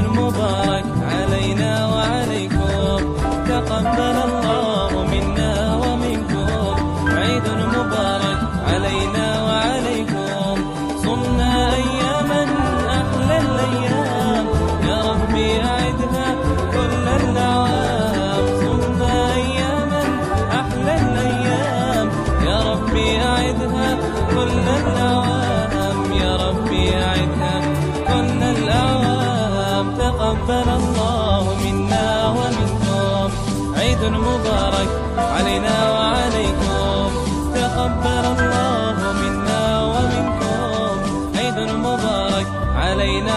مبارك علينا وعليكم، تقبل الله منا ومنكم. عيد مبارك علينا وعليكم، صمنا أياما أحلى الأيام، يا ربي أعدها كل الأعوام. صمنا أياما أحلى الأيام، يا ربي أعدها كل الأعوام، يا ربي أعدها كل الأعوام. تقبل الله منا ومنكم، عيد مبارك علينا وعليكم، تقبل الله منا ومنكم. عيد مبارك علينا